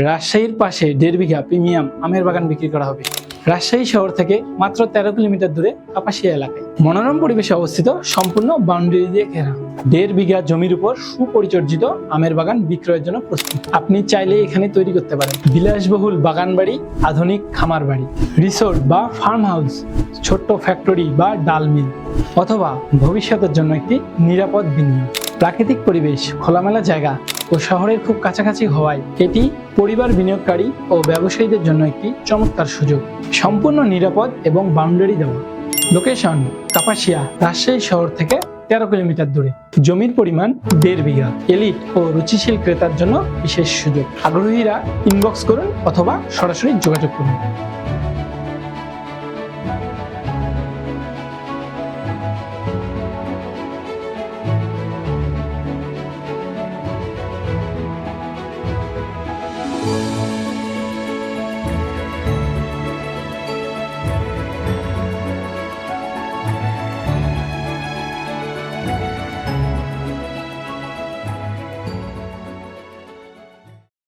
রাজশাহীর পাশে 1.5 বিঘা প্রিমিয়াম আমের বাগান বিক্রি করা হবে। রাজশাহী শহর থেকে মাত্র 13 কিলোমিটার দূরে কাপাসিয়া এলাকায় মনোরম পরিবেশে অবস্থিত, সম্পূর্ণ বাউন্ডারি দিয়ে ঘেরা 1.5 বিঘা জমির উপর সুপরিচর্যিত আমের বাগান বিক্রয়ের জন্য প্রস্তুত। আপনি চাইলে এখানে তৈরি করতে পারেন বিলাসবহুল বাগান বাড়ি, আধুনিক খামার বাড়ি, রিসোর্ট বা ফার্ম হাউস, ছোট্ট ফ্যাক্টরি বা ডাল মিল, অথবা ভবিষ্যতের জন্য একটি নিরাপদ বিনিয়োগ। প্রাকৃতিক পরিবেশ, খোলামেলা জায়গা ও শহরের খুব কাছাকাছি হওয়ায় এটি পরিবার, বিনিয়োগকারী ও ব্যবসায়ীদের জন্য একটি চমৎকার সুযোগ। সম্পূর্ণ নিরাপদ এবং বাউন্ডারি দেওয়া। লোকেশন: কাপাসিয়া, রাজশাহী শহর থেকে 13 কিলোমিটার দূরে। জমির পরিমাণ 1.5 বিঘা। এলিট ও রুচিশীল ক্রেতার জন্য বিশেষ সুযোগ। আগ্রহীরা ইনবক্স করুন অথবা সরাসরি যোগাযোগ করুন।